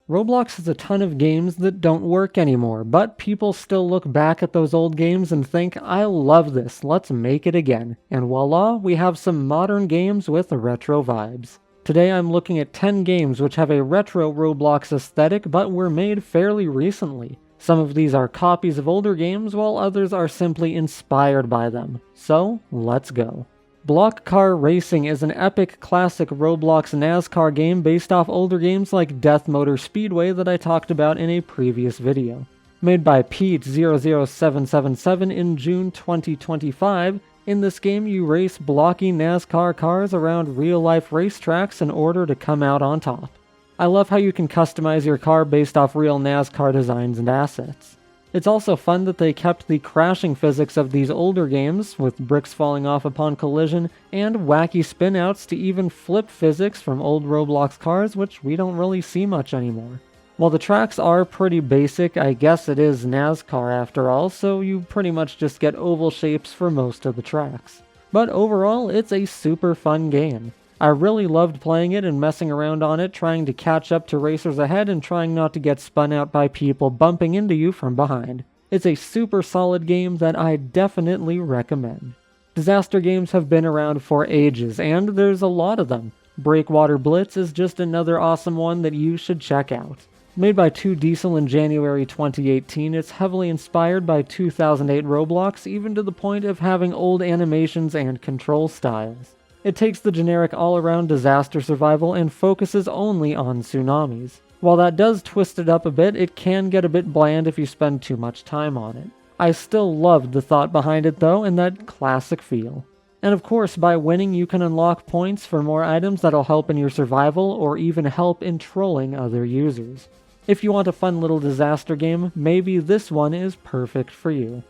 Roblox has a ton of games that don't work anymore, but people still look back at those old games and think, I love this, let's make it again. And voila, we have some modern games with retro vibes. Today I'm looking at 10 games which have a retro Roblox aesthetic but were made fairly recently. Some of these are copies of older games, while others are simply inspired by them. So, let's go. Block Car Racing is an epic classic Roblox NASCAR game based off older games like Death Motor Speedway that I talked about in a previous video. Made by Pete00777 in June 2025, in this game you race blocky NASCAR cars around real-life racetracks in order to come out on top. I love how you can customize your car based off real NASCAR designs and assets. It's also fun that they kept the crashing physics of these older games, with bricks falling off upon collision, and wacky spin-outs to even flip physics from old Roblox cars, which we don't really see much anymore. While the tracks are pretty basic, I guess it is NASCAR after all, so you pretty much just get oval shapes for most of the tracks. But overall, it's a super fun game. I really loved playing it and messing around on it, trying to catch up to racers ahead and trying not to get spun out by people bumping into you from behind. It's a super solid game that I definitely recommend. Disaster games have been around for ages, and there's a lot of them. Breakwater Blitz is just another awesome one that you should check out. Made by 2Diesel in January 2018, it's heavily inspired by 2008 Roblox, even to the point of having old animations and control styles. It takes the generic all-around disaster survival and focuses only on tsunamis. While that does twist it up a bit, it can get a bit bland if you spend too much time on it. I still loved the thought behind it though, and that classic feel. And of course, by winning you can unlock points for more items that'll help in your survival, or even help in trolling other users. If you want a fun little disaster game, maybe this one is perfect for you.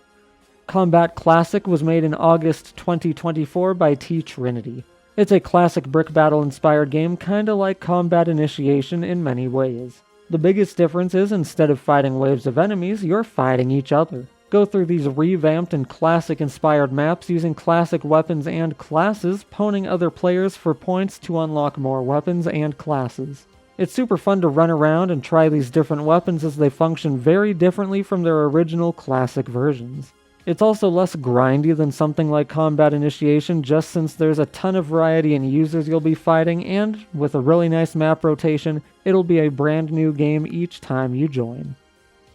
Combat Classic was made in August 2024 by Trinity. It's a classic brick battle inspired game, kinda like Combat Initiation in many ways. The biggest difference is instead of fighting waves of enemies, you're fighting each other. Go through these revamped and classic inspired maps using classic weapons and classes, poning other players for points to unlock more weapons and classes. It's super fun to run around and try these different weapons as they function very differently from their original classic versions. It's also less grindy than something like Combat Initiation, just since there's a ton of variety in users you'll be fighting, and with a really nice map rotation, it'll be a brand new game each time you join.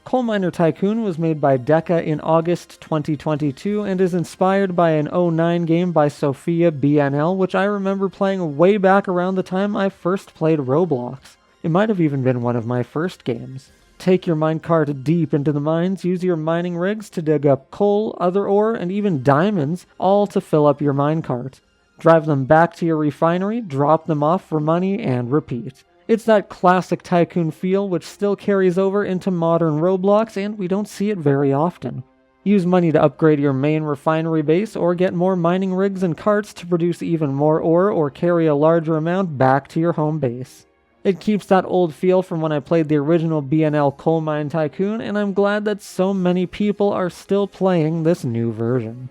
Coal Miner Tycoon was made by Deca in August 2022 and is inspired by an 2009 game by f.e.a.r, which I remember playing way back around the time I first played Roblox. It might have even been one of my first games. Take your minecart deep into the mines, use your mining rigs to dig up coal, other ore, and even diamonds, all to fill up your minecart. Drive them back to your refinery, drop them off for money, and repeat. It's that classic Tycoon feel which still carries over into modern Roblox, and we don't see it very often. Use money to upgrade your main refinery base, or get more mining rigs and carts to produce even more ore or carry a larger amount back to your home base. It keeps that old feel from when I played the original BNL Coal Mine Tycoon, and I'm glad that so many people are still playing this new version.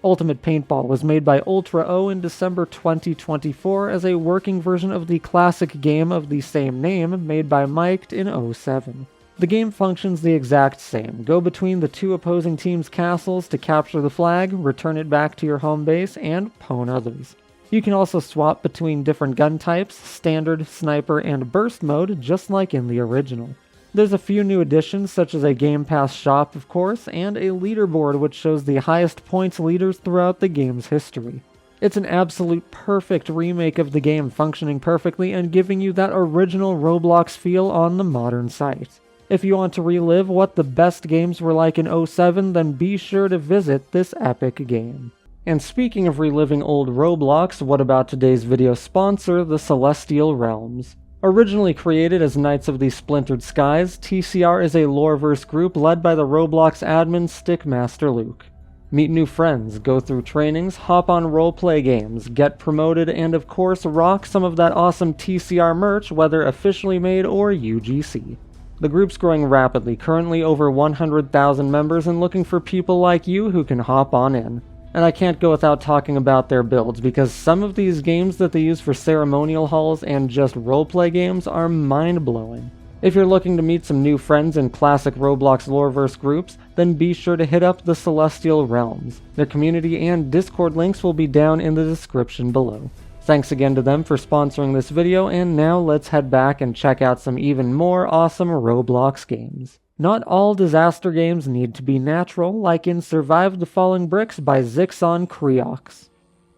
Ultimate Paintball was made by Ultra O in December 2024 as a working version of the classic game of the same name made by Mike in 2007. The game functions the exact same. Go between the two opposing teams' castles to capture the flag, return it back to your home base, and pwn others. You can also swap between different gun types, standard, sniper, and burst mode, just like in the original. There's a few new additions, such as a Game Pass shop, of course, and a leaderboard which shows the highest points leaders throughout the game's history. It's an absolute perfect remake of the game, functioning perfectly and giving you that original Roblox feel on the modern site. If you want to relive what the best games were like in 2007, then be sure to visit this epic game. And speaking of reliving old Roblox, what about today's video sponsor, the Celestial Realms? Originally created as Knights of the Splintered Skies, TCR is a loreverse group led by the Roblox admin Stickmaster Luke. Meet new friends, go through trainings, hop on roleplay games, get promoted, and of course rock some of that awesome TCR merch, whether officially made or UGC. The group's growing rapidly, currently over 100,000 members, and looking for people like you who can hop on in. And I can't go without talking about their builds, because some of these games that they use for ceremonial halls and just roleplay games are mind-blowing. If you're looking to meet some new friends in classic Roblox Loreverse groups, then be sure to hit up the Celestial Realms. Their community and Discord links will be down in the description below. Thanks again to them for sponsoring this video, and now let's head back and check out some even more awesome Roblox games. Not all disaster games need to be natural, like in Survive the Falling Bricks by Zixon Creox.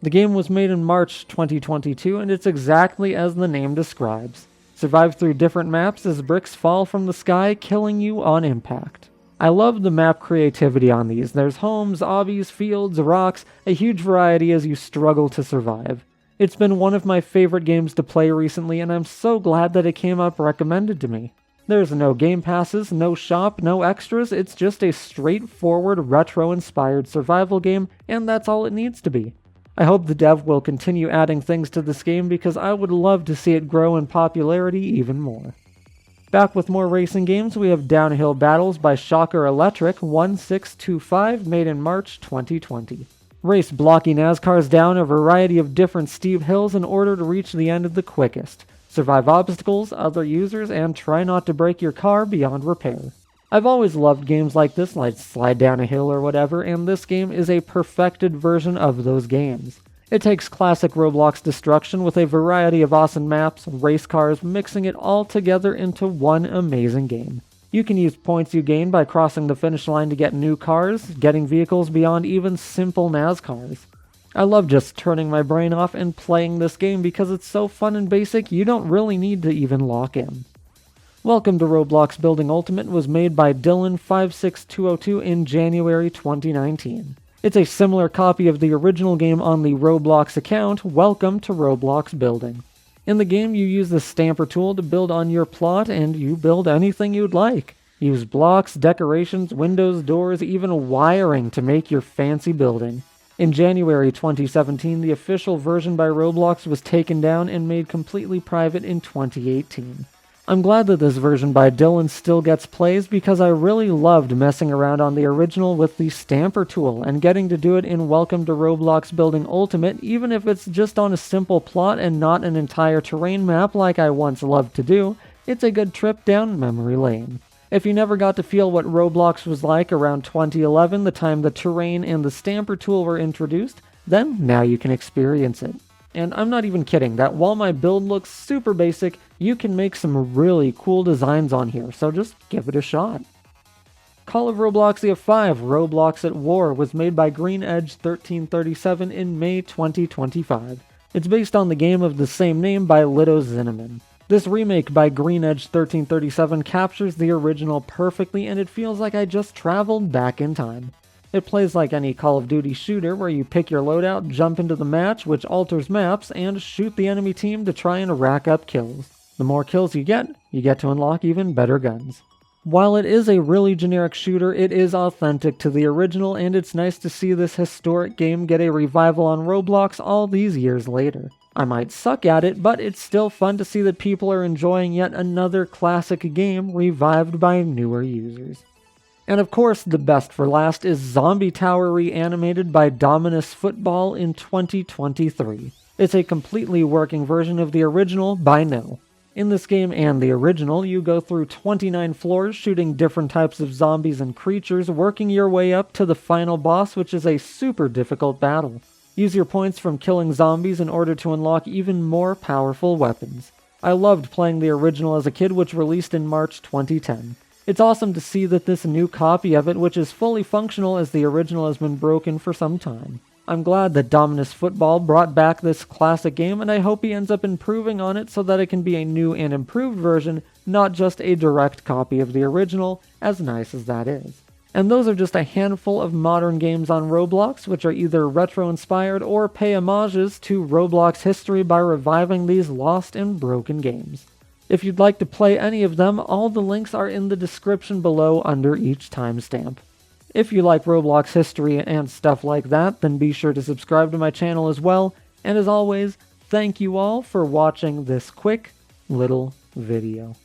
The game was made in March 2022, and it's exactly as the name describes. Survive through different maps as bricks fall from the sky, killing you on impact. I love the map creativity on these. There's homes, obbies, fields, rocks, a huge variety as you struggle to survive. It's been one of my favorite games to play recently, and I'm so glad that it came up recommended to me. There's no game passes, no shop, no extras, it's just a straightforward retro-inspired survival game, and that's all it needs to be. I hope the dev will continue adding things to this game because I would love to see it grow in popularity even more. Back with more racing games, we have Downhill Battles by Shocker Electric 1625, made in March 2020. Race blocky NASCARs down a variety of different steep hills in order to reach the end of the quickest. Survive obstacles, other users, and try not to break your car beyond repair. I've always loved games like this, like Slide Down a Hill or whatever, and this game is a perfected version of those games. It takes classic Roblox destruction with a variety of awesome maps, race cars, mixing it all together into one amazing game. You can use points you gain by crossing the finish line to get new cars, getting vehicles beyond even simple NASCARs. I love just turning my brain off and playing this game because it's so fun and basic you don't really need to even lock in. Welcome to Roblox Building Ultimate was made by Dylan56202 in January 2019. It's a similar copy of the original game on the Roblox account, Welcome to Roblox Building. In the game, you use the stamper tool to build on your plot, and you build anything you'd like. Use blocks, decorations, windows, doors, even wiring to make your fancy building. In January 2017, the official version by Roblox was taken down and made completely private in 2018. I'm glad that this version by Dylan still gets plays because I really loved messing around on the original with the stamper tool, and getting to do it in Welcome to Roblox Building Ultimate, even if it's just on a simple plot and not an entire terrain map like I once loved to do, it's a good trip down memory lane. If you never got to feel what Roblox was like around 2011, the time the terrain and the stamper tool were introduced, then now you can experience it. And I'm not even kidding, that while my build looks super basic, you can make some really cool designs on here, so just give it a shot. Call of Robloxia 5, Roblox at War, was made by Green Edge 1337 in May 2025. It's based on the game of the same name by Litto Zinnemann. This remake by Green Edge 1337 captures the original perfectly, and it feels like I just traveled back in time. It plays like any Call of Duty shooter where you pick your loadout, jump into the match, which alters maps, and shoot the enemy team to try and rack up kills. The more kills you get to unlock even better guns. While it is a really generic shooter, it is authentic to the original, and it's nice to see this historic game get a revival on Roblox all these years later. I might suck at it, but it's still fun to see that people are enjoying yet another classic game revived by newer users. And of course, the best for last is Zombie Tower Reanimated by Dominus Football in 2023. It's a completely working version of the original by No. In this game and the original, you go through 29 floors shooting different types of zombies and creatures, working your way up to the final boss, which is a super difficult battle. Use your points from killing zombies in order to unlock even more powerful weapons. I loved playing the original as a kid, which released in March 2010. It's awesome to see that this new copy of it, which is fully functional as the original, has been broken for some time. I'm glad that Dominus Football brought back this classic game, and I hope he ends up improving on it so that it can be a new and improved version, not just a direct copy of the original, as nice as that is. And those are just a handful of modern games on Roblox, which are either retro-inspired or pay homages to Roblox history by reviving these lost and broken games. If you'd like to play any of them, all the links are in the description below under each timestamp. If you like Roblox history and stuff like that, then be sure to subscribe to my channel as well, and as always, thank you all for watching this quick little video.